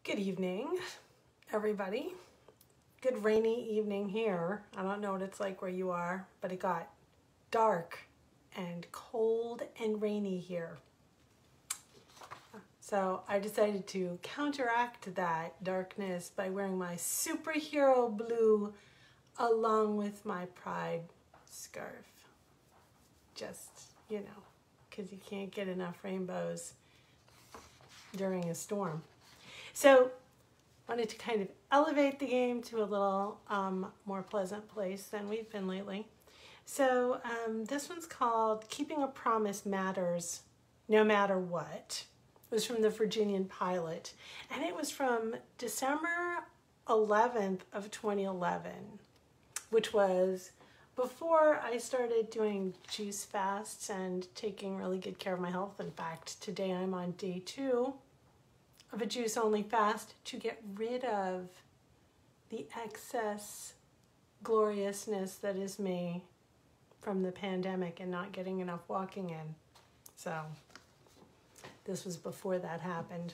Good evening, everybody. Good rainy evening here. I don't know what it's like where you are, but it got dark and cold and rainy here. So I decided to counteract that darkness by wearing my superhero blue along with my pride scarf. Just, because you can't get enough rainbows during a storm. So wanted to kind of elevate the game to a little more pleasant place than we've been lately. So this one's called Keeping a Promise Matters No Matter What. It was from the Virginian-Pilot, and it was from December 11th of 2011, which was before I started doing juice fasts and taking really good care of my health. In fact, today I'm on day 2 of a juice-only fast to get rid of the excess gloriousness that is me from the pandemic and not getting enough walking in. So this was before that happened.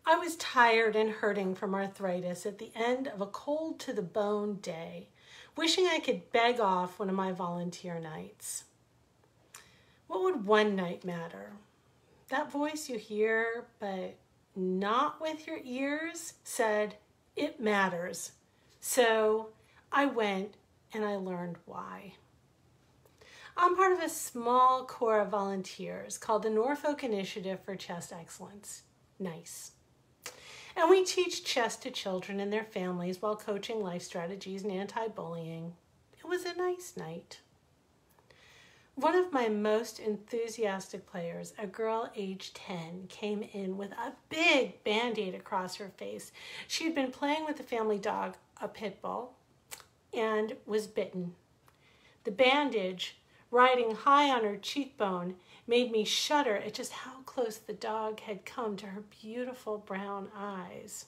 I was tired and hurting from arthritis at the end of a cold to the bone day, wishing I could beg off one of my volunteer nights. What would one night matter? That voice you hear, but not with your ears, said, "It matters." So I went and I learned why. I'm part of a small corps of volunteers called the Norfolk Initiative for Chess Excellence. Nice. And we teach chess to children and their families while coaching life strategies and anti-bullying. It was a nice night. One of my most enthusiastic players, a girl age 10, came in with a big Band-Aid across her face. She had been playing with the family dog, a pit bull, and was bitten. The bandage, riding high on her cheekbone, made me shudder at just how close the dog had come to her beautiful brown eyes.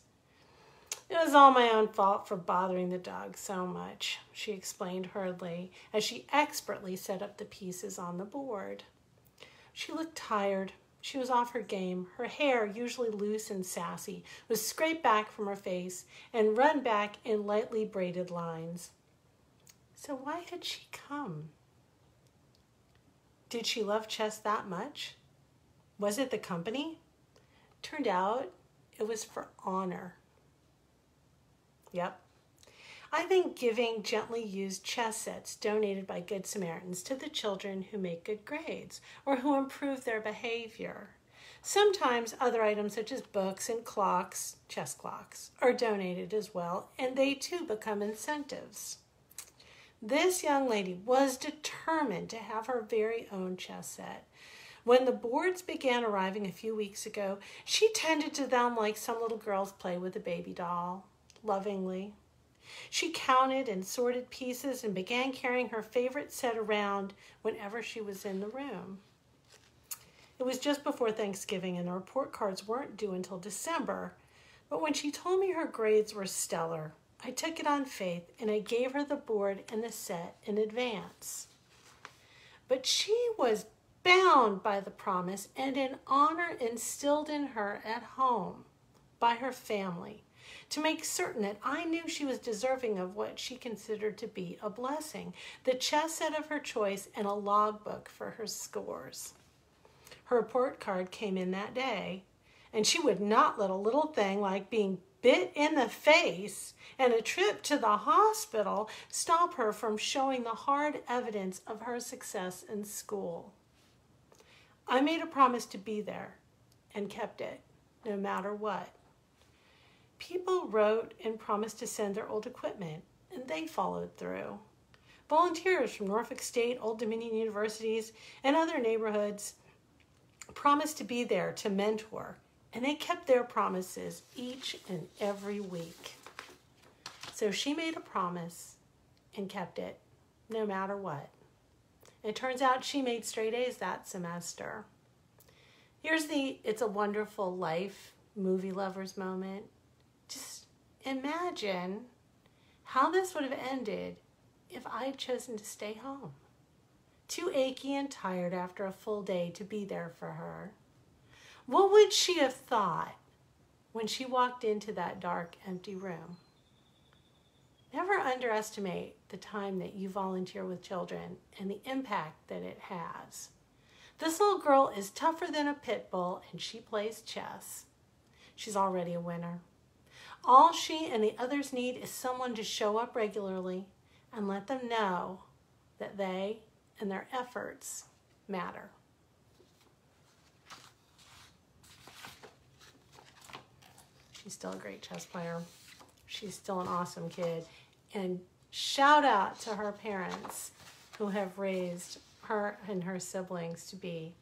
"It was all my own fault for bothering the dog so much," she explained hurriedly as she expertly set up the pieces on the board. She looked tired. She was off her game. Her hair, usually loose and sassy, was scraped back from her face and run back in lightly braided lines. So why had she come? Did she love chess that much? Was it the company? Turned out it was for honor. Yep. I've been giving gently used chess sets donated by Good Samaritans to the children who make good grades or who improve their behavior. Sometimes other items such as books and clocks, chess clocks, are donated as well, and they too become incentives. This young lady was determined to have her very own chess set. When the boards began arriving a few weeks ago, she tended to them like some little girls play with a baby doll. Lovingly. She counted and sorted pieces and began carrying her favorite set around whenever she was in the room. It was just before Thanksgiving and the report cards weren't due until December, but when she told me her grades were stellar, I took it on faith and I gave her the board and the set in advance. But she was bound by the promise and an honor instilled in her at home by her family, to make certain that I knew she was deserving of what she considered to be a blessing, the chess set of her choice and a logbook for her scores. Her report card came in that day, and she would not let a little thing like being bit in the face and a trip to the hospital stop her from showing the hard evidence of her success in school. I made a promise to be there and kept it, no matter what. People wrote and promised to send their old equipment, and they followed through. Volunteers from Norfolk State, Old Dominion universities, and other neighborhoods promised to be there to mentor, and they kept their promises each and every week. So she made a promise and kept it, no matter what. It turns out she made straight A's that semester. Here's the It's a Wonderful Life movie lovers moment. Just imagine how this would have ended if I had chosen to stay home. Too achy and tired after a full day to be there for her. What would she have thought when she walked into that dark, empty room. Never underestimate the time that you volunteer with children and the impact that it has. This little girl is tougher than a pit bull, and she plays chess. She's already a winner. All she and the others need is someone to show up regularly and let them know that they and their efforts matter. She's still a great chess player. She's still an awesome kid. And shout out to her parents who have raised her and her siblings to be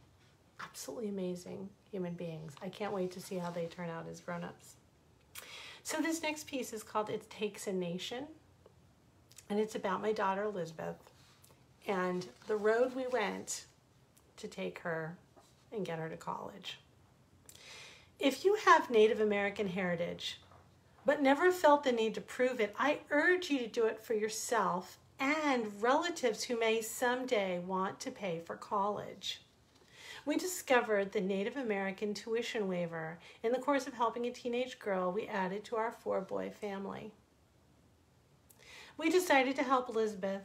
absolutely amazing human beings. I can't wait to see how they turn out as grown-ups. So this next piece is called It Takes a Nation. And it's about my daughter, Elizabeth, and the road we went to take her and get her to college. If you have Native American heritage, but never felt the need to prove it, I urge you to do it for yourself and relatives who may someday want to pay for college. We discovered the Native American Tuition Waiver in the course of helping a teenage girl we added to our 4-boy family. We decided to help Elizabeth,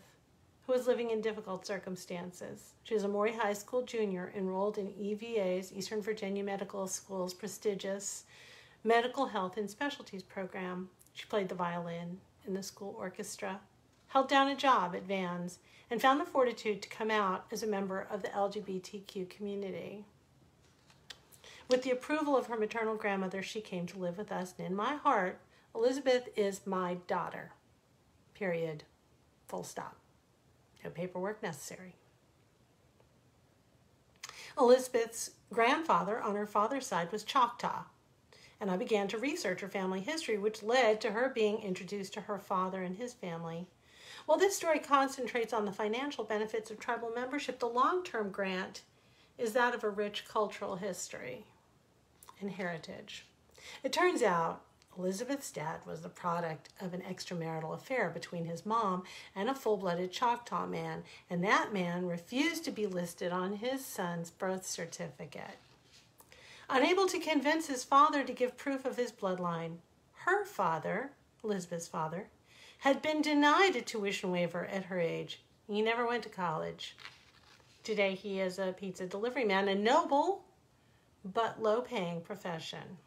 who was living in difficult circumstances. She is a Maury High School junior enrolled in EVA's, Eastern Virginia Medical School's prestigious Medical Health and Specialties program. She played the violin in the school orchestra, held down a job at Vans, and found the fortitude to come out as a member of the LGBTQ community. With the approval of her maternal grandmother, she came to live with us, and in my heart, Elizabeth is my daughter. Period. Full stop. No paperwork necessary. Elizabeth's grandfather on her father's side was Choctaw, and I began to research her family history, which led to her being introduced to her father and his family. While this story concentrates on the financial benefits of tribal membership, the long-term grant is that of a rich cultural history and heritage. It turns out Elizabeth's dad was the product of an extramarital affair between his mom and a full-blooded Choctaw man, and that man refused to be listed on his son's birth certificate. Unable to convince his father to give proof of his bloodline, her father, Elizabeth's father, had been denied a tuition waiver at her age. He never went to college. Today he is a pizza delivery man, a noble but low-paying profession.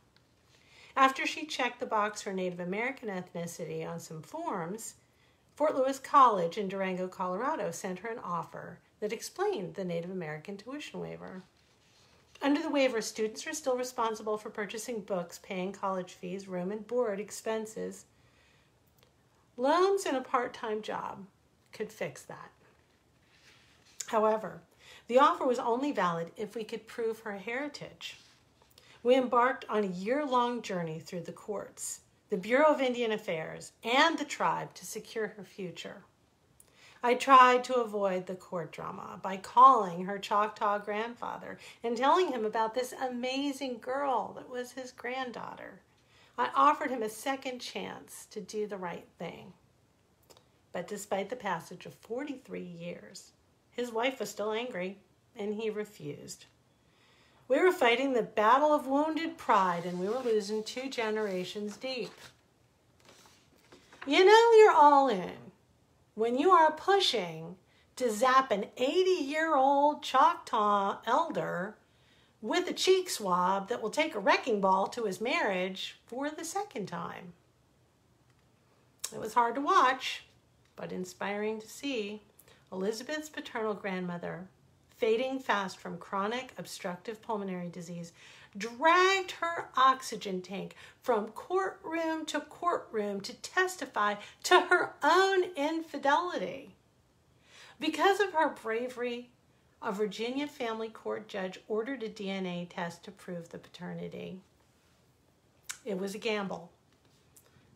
After she checked the box for Native American ethnicity on some forms, Fort Lewis College in Durango, Colorado sent her an offer that explained the Native American tuition waiver. Under the waiver, students are still responsible for purchasing books, paying college fees, room and board expenses. Loans and a part-time job could fix that. However, the offer was only valid if we could prove her heritage. We embarked on a year-long journey through the courts, the Bureau of Indian Affairs, and the tribe to secure her future. I tried to avoid the court drama by calling her Choctaw grandfather and telling him about this amazing girl that was his granddaughter. I offered him a second chance to do the right thing. But despite the passage of 43 years, his wife was still angry, and he refused. We were fighting the battle of wounded pride, and we were losing 2 generations deep. You know you're all in when you are pushing to zap an 80-year-old Choctaw elder with a cheek swab that will take a wrecking ball to his marriage for the second time. It was hard to watch, but inspiring to see. Elizabeth's paternal grandmother, fading fast from chronic obstructive pulmonary disease, dragged her oxygen tank from courtroom to testify to her own infidelity. Because of her bravery, a Virginia family court judge ordered a DNA test to prove the paternity. It was a gamble,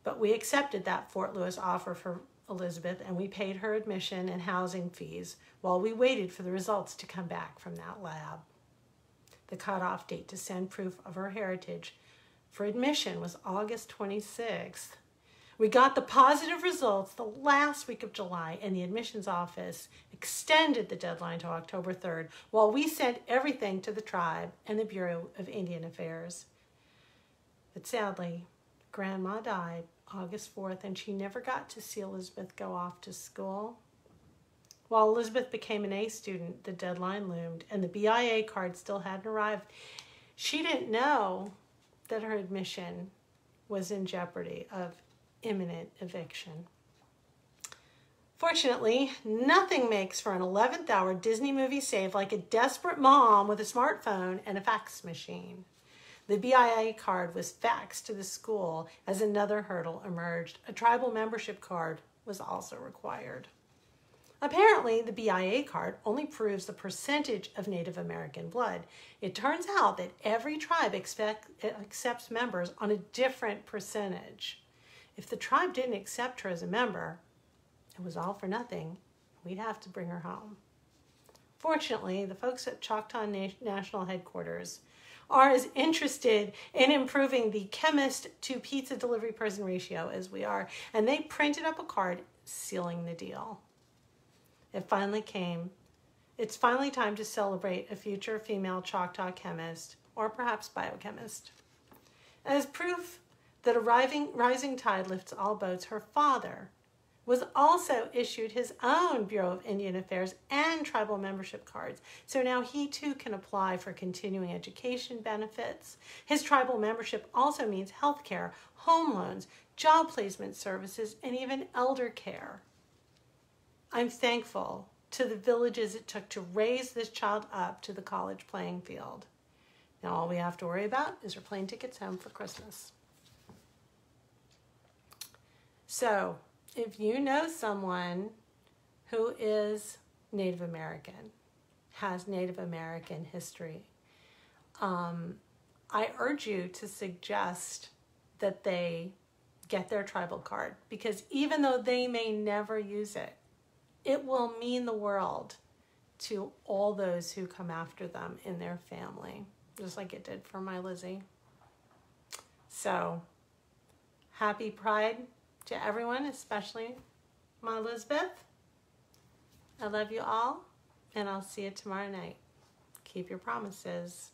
but we accepted that Fort Lewis offer for Elizabeth, and we paid her admission and housing fees while we waited for the results to come back from that lab. The cutoff date to send proof of her heritage for admission was August 26th. We got the positive results the last week of July, and the admissions office extended the deadline to October 3rd while we sent everything to the tribe and the Bureau of Indian Affairs. But sadly, Grandma died August 4th, and she never got to see Elizabeth go off to school. While Elizabeth became an A student, the deadline loomed, and the BIA card still hadn't arrived. She didn't know that her admission was in jeopardy of imminent eviction. Fortunately, nothing makes for an 11th hour Disney movie save like a desperate mom with a smartphone and a fax machine. The BIA card was faxed to the school as another hurdle emerged. A tribal membership card was also required. Apparently, the BIA card only proves the percentage of Native American blood. It turns out that every tribe accepts members on a different percentage. If the tribe didn't accept her as a member, it was all for nothing. We'd have to bring her home. Fortunately, the folks at Choctaw National Headquarters are as interested in improving the chemist to pizza delivery person ratio as we are, and they printed up a card sealing the deal. It finally came. It's finally time to celebrate a future female Choctaw chemist, or perhaps biochemist. As proof that a rising tide lifts all boats, her father was also issued his own Bureau of Indian Affairs and tribal membership cards. So now he too can apply for continuing education benefits. His tribal membership also means health care, home loans, job placement services, and even elder care. I'm thankful to the villages it took to raise this child up to the college playing field. Now all we have to worry about is her plane tickets home for Christmas. So, if you know someone who is Native American, has Native American history, I urge you to suggest that they get their tribal card, because even though they may never use it, it will mean the world to all those who come after them in their family, just like it did for my Lizzie. So, happy Pride to everyone, especially my Elizabeth. I love you all, and I'll see you tomorrow night. Keep your promises.